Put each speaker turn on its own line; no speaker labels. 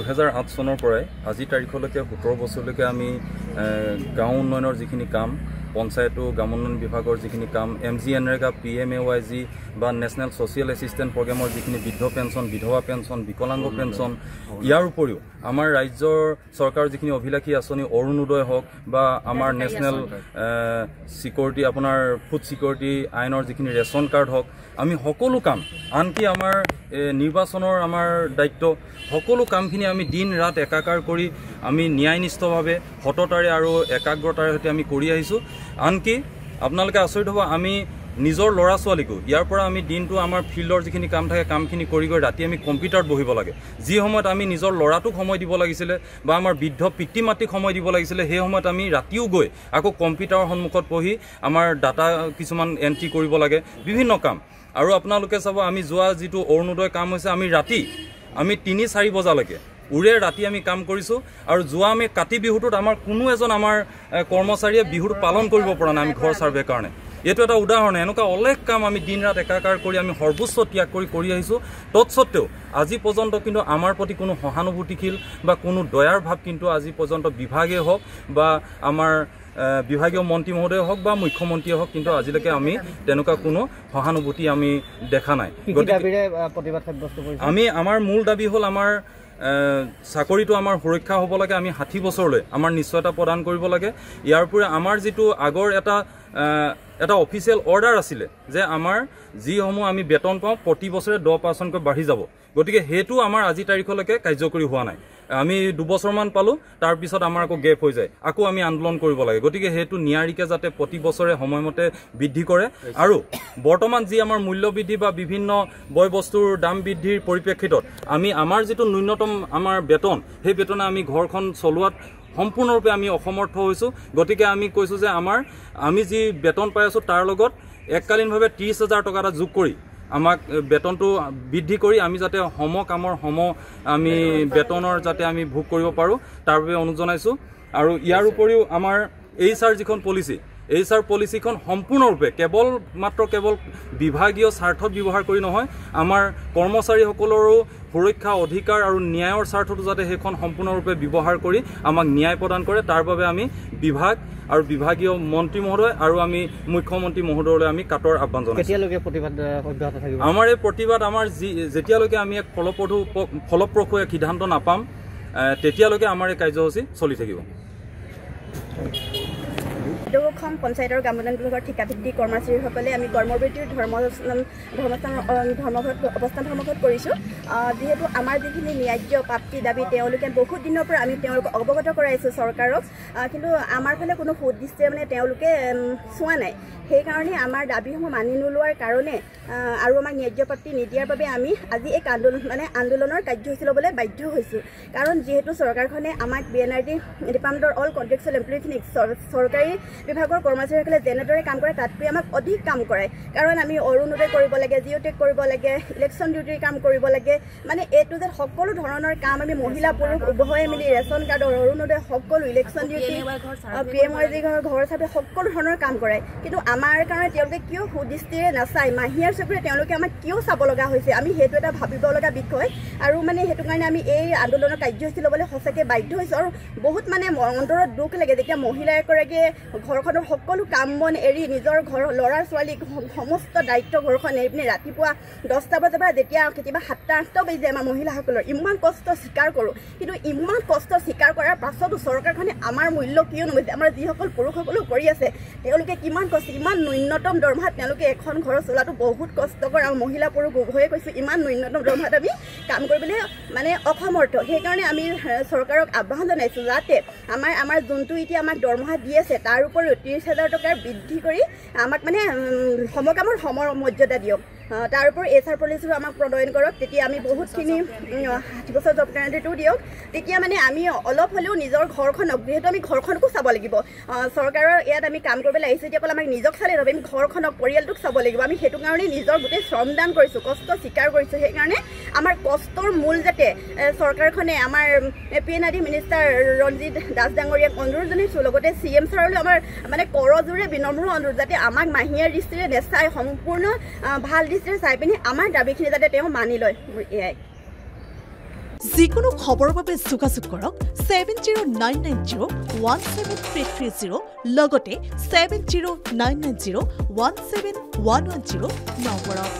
2008 চনৰ পৰাই আজি তাৰিখলৈকে 17 বছৰলৈকে আমি গাঁও উন্নয়নৰ যিখিনি কাম পঞ্চায়ত গ্ৰাম উন্নয়ন বিভাগৰ যিখিনি কাম MGNREGA PMAYG বা নেশ্যনেল ছ'চিয়েল এছিষ্টেন্ট প্ৰগ্ৰামৰ যিখিনি বৃদ্ধ পেঞ্চন বিধৱা পেঞ্চন বিকলাংগ পেঞ্চন ইয়াৰ উপৰিও আমাৰ ৰাজ্যৰ চৰকাৰৰ যিখিনি অভিলাষী আঁচনি অৰুণোদয় হওক বা আমাৰ নেশ্যনেল সিকিউৰিটি আপোনাৰ ফুড সিকিউৰিটি আইনৰ যিখিনি ৰেচন কাৰ্ড হওক আমি সকলো কাম আনকি আমাৰ নিৰ্বাচনৰ আমাৰ দায়িত্ব সকলো কামখিনি আমি দিন ৰাত একাকাৰ কৰি আমি ন্যায়নিষ্ঠভাৱে সততাৰে আৰু একাগ্ৰতাৰে সৈতে আমি কৰি আহিছোঁ আনকি আপোনালোকে আচৰিত হ'ব আমি নিজৰ ল'ৰা ছোৱালীকো ইয়াৰ পৰা আমি দিনটো আমাৰ ফিল্ডৰ যিখিনি কাম থাকে কামখিনি কৰি গৈ ৰাতি আমি কম্পিউটাৰত বহিব লাগে যি সময়ত আমি নিজৰ ল'ৰাটোক সময় দিব লাগিছিলে বা আমাৰ বৃদ্ধ পিতৃ মাতৃক সময় দিব লাগিছিলে সেই সময়ত আমি ৰাতিও গৈ আকৌ কম্পিউটাৰৰ সন্মুখত বহি আমাৰ ডাটা কিছুমান এণ্ট্ৰি কৰিব লাগে বিভিন্ন কাম আৰু আপোনালোকে চাব আমি যোৱা যিটো অৰুণোদয় কাম হৈছে আমি ৰাতি আমি 3-4 বজালৈকে উৰে ৰাতি আমি কাম কৰিছোঁ আৰু যোৱা আমি কাতি বিহুটোত আমাৰ কোনো এজন আমাৰ কৰ্মচাৰীয়ে বিহুটো পালন কৰিব পৰা নাই আমি ঘৰ চাৰ্ভে কাৰণে এইটো এটা উদাহৰণ এনেকুৱা অলেখ কাম আমি দিন ৰাত একাকাৰ কৰি আমি সৰ্বোচ্চ ত্যাগ কৰি আহিছোঁ তৎসত্ত্বেও আজি পৰ্যন্ত কিন্তু আমাৰ প্ৰতি কোনো সহানুভূতিশীল বা কোনো দয়াৰ ভাৱ কিন্তু আজি পৰ্যন্ত বিভাগে হওক বা আমাৰ বিভাগীয় মন্ত্ৰী মহোদয় হওক বা মুখ্যমন্ত্ৰীয়ে হওক কিন্তু আজিলৈকে আমি তেনেকুৱা কোনো সহানুভূতি আমি দেখা নাই আমি আমাৰ মূল দাবী হ'ল আমাৰ চাকৰিটো আমাৰ সুৰক্ষা হ'ব লাগে আমি 60 বছৰলৈ আমাৰ নিশ্চয়তা প্ৰদান কৰিব লাগে ইয়াৰ পৰা আমাৰ যিটো আগৰ এটা অফিচিয়েল অৰ্ডাৰ আছিলে যে আমাৰ যিসমূহ আমি বেতন পাওঁ প্ৰতি বছৰে 10% বাঢ়ি যাব গতিকে হেতু আমাৰ আজি তাৰিখলৈকে কাৰ্যকৰী হোৱা নাই আমি 2 বছৰমান পালোঁ তাৰ পিছত আমাৰ আকৌ গেপ হৈ যায় আকৌ আমি আন্দোলন কৰিব লাগে গতিকে হেতু নিয়াৰিকে যাতে প্ৰতি বছৰে সময়মতে বৃদ্ধি কৰে আৰু বৰ্তমান যি আমাৰ মূল্য বৃদ্ধি বা বিভিন্ন বয় বস্তুৰ দাম বৃদ্ধিৰ পৰিপ্ৰেক্ষিতত আমি আমাৰ যিটো ন্যূনতম আমাৰ বেতন সেই বেতনে আমি ঘৰখন চলোৱাত সম্পূৰ্ণৰূপে আমি অসমৰ্থ হৈছোঁ গতিকে আমি কৈছোঁ যে আমি যি বেতন পাই আছোঁ তাৰ লগত এককালীনভাৱে 30,000 টকা এটা যোগ কৰি আমাক বেতনটো বৃদ্ধি কৰি আমি যাতে কামৰ আমি বেতনৰ যাতে আমি ভোগ কৰিব পাৰোঁ তাৰ বাবে অনুৰোধ জনাইছোঁ আৰু ইয়াৰ উপৰিও আমাৰ HR যিখন পলিচি HR পলিচিখন সম্পূৰ্ণৰূপে কেৱল বিভাগীয় স্বাৰ্থত ব্যৱহাৰ কৰি নহয় আমাৰ কৰ্মচাৰীসকলৰো সুৰক্ষা অধিকাৰ আৰু ন্যায়ৰ স্বাৰ্থতো যাতে সেইখন সম্পূৰ্ণৰূপে ব্যৱহাৰ কৰি আমাক ন্যায় প্ৰদান কৰে তাৰ বাবে আমি বিভাগ আৰু বিভাগীয় মন্ত্ৰী মহোদয় আৰু আমি মুখ্যমন্ত্ৰী মহোদয়লৈ আমি কাটৰ আহ্বান জনাইছোঁ কেতিয়ালৈকে প্ৰতিবাদ অব্যাহত থাকিব আমাৰ এই প্ৰতিবাদ আমাৰ যেতিয়ালৈকে আমি এক ফলপ্ৰসূ এক সিদ্ধান্ত নাপাম তেতিয়ালৈকে আমাৰ এই কাৰ্যসূচী চলি থাকিব
অসম পঞ্চায়তৰ গ্ৰাম উন্নয়ন বিভাগৰ ঠিকাভিত্তিক কৰ্মচাৰীসকলে আমি কৰ্মবৃত্তিৰ অৱস্থান ধৰ্মঘট কৰিছোঁ যিহেতু আমাৰ যিখিনি ন্যায্য প্ৰাপ্তি দাবী তেওঁলোকে বহুত দিনৰ পৰা আমি তেওঁলোকক অৱগত কৰাইছোঁ চৰকাৰক কিন্তু আমাৰ ফালে কোনো সুদৃষ্টিৰে মানে তেওঁলোকে চোৱা নাই সেইকাৰণে আমাৰ দাবীসমূহ মানি নোলোৱাৰ কাৰণে আৰু আমাক ন্যায্য প্ৰাপ্তি নিদিয়াৰ বাবে আমি আজি এই আন্দোলনৰ কাৰ্যসূচী ল'বলৈ বাধ্য হৈছোঁ কাৰণ যিহেতু চৰকাৰখনে আমাক BNRD ডিপাৰ্টমেণ্টৰ অল কণ্ট্ৰেকচুৱেল এমপ্লয়ীখিনিক চৰকাৰী বিভাগৰ কৰ্মচাৰীসকলে যেনেদৰে কাম কৰে তাতকৈ আমাক অধিক কাম কৰায় কাৰণ আমি অৰুণোদয় কৰিব লাগে জিঅ'টেক কৰিব লাগে ইলেকশ্যন ডিউটিৰ কাম কৰিব লাগে মানে এইটো যে সকলো ধৰণৰ কাম আমি মহিলা পুৰুষ উভয়ে মিলি ৰেচন কাৰ্ডৰ অৰুণোদয় সকলো ইলেকশ্যন ডিউটি PMYG ঘৰ চাপে সকলো ধৰণৰ কাম কৰায় কিন্তু আমাৰ কাৰণে তেওঁলোকে কিয় সুদৃষ্টিৰে নাচায় মাহিয়াৰ চকুৰে তেওঁলোকে আমাক কিয় চাব লগা হৈছে আমি সেইটো এটা ভাবিব লগা বিষয় আৰু মানে সেইটো কাৰণে আমি এই আন্দোলনৰ কাৰ্যসূচী ল'বলৈ সঁচাকৈ বাধ্য হৈছোঁ আৰু বহুত মানে অন্তৰত দুখ লাগে যেতিয়া মহিলা এগৰাকীয়ে ঘৰখনৰ সকলো কাম বন এৰি নিজৰ ঘৰৰ ল'ৰা ছোৱালীক সমস্ত দায়িত্ব ঘৰখন এৰি পিনে ৰাতিপুৱা 10টা বজাৰ পৰা যেতিয়া কেতিয়াবা 7টা-8টা বাজি যায় আমাৰ মহিলাসকলৰ ইমান কষ্ট স্বীকাৰ কৰোঁ কিন্তু ইমান কষ্ট স্বীকাৰ কৰাৰ পাছতো চৰকাৰখনে আমাৰ মূল্য কিয় নবুজে আমাৰ যিসকল পুৰুষসকলো কৰি আছে তেওঁলোকে কিমান কষ্ট ইমান ন্যূনতম দৰমহাত তেওঁলোকে এখন ঘৰ চলাটো বহুত কষ্টকৰ আৰু মহিলা পুৰুষ উভয়ে কৈছোঁ ইমান ন্যূনতম দৰমহাত আমি কাম কৰিবলৈ মানে অসমৰ্থ সেইকাৰণে আমি চৰকাৰক আহ্বান জনাইছোঁ যাতে আমাৰ যোনটো এতিয়া আমাক দৰমহা দি আছে তাৰ উপৰিও 30,000 টকাৰ বৃদ্ধি কৰি আমাক মানে সমকামৰ মৰ্যাদা দিয়ক তাৰ উপৰি HR পলিচিও আমাক প্ৰদান কৰক তেতিয়া আমি বহুতখিনি 60 বছৰ জব কেৰেণ্টিটো দিয়ক তেতিয়া মানে আমি অলপ হ'লেও নিজৰ ঘৰখনক যিহেতু আমি ঘৰখনকো চাব লাগিব চৰকাৰৰ ইয়াত আমি কাম কৰিবলৈ আহিছোঁ এতিয়া অকল আমাক নিজক চালে নহ'ব আমি ঘৰখনক পৰিয়ালটোক চাব লাগিব আমি সেইটো কাৰণেই নিজৰ গোটেই শ্ৰমদান কৰিছোঁ কষ্ট স্বীকাৰ কৰিছোঁ সেইকাৰণে আমাৰ কষ্টৰ মূল যাতে চৰকাৰখনে আমাৰ PNRD মিনিষ্টাৰ ৰঞ্জিত দাস ডাঙৰীয়াক অনুৰোধ জনাইছোঁ লগতে CM ছাৰলৈ আমাৰ মানে কৰজোৰে বিনম্ৰ অনুৰোধ যাতে আমাক মাহিয়াৰ দৃষ্টিৰে নেচাই সম্পূৰ্ণ ভাল দৃষ্টিৰে চাই পিনি আমাৰ দাবীখিনি যাতে তেওঁ মানি লয় এয়াই
যিকোনো খবৰৰ বাবে যোগাযোগ কৰক 7099017330 লগতে 7099017110 নম্বৰত।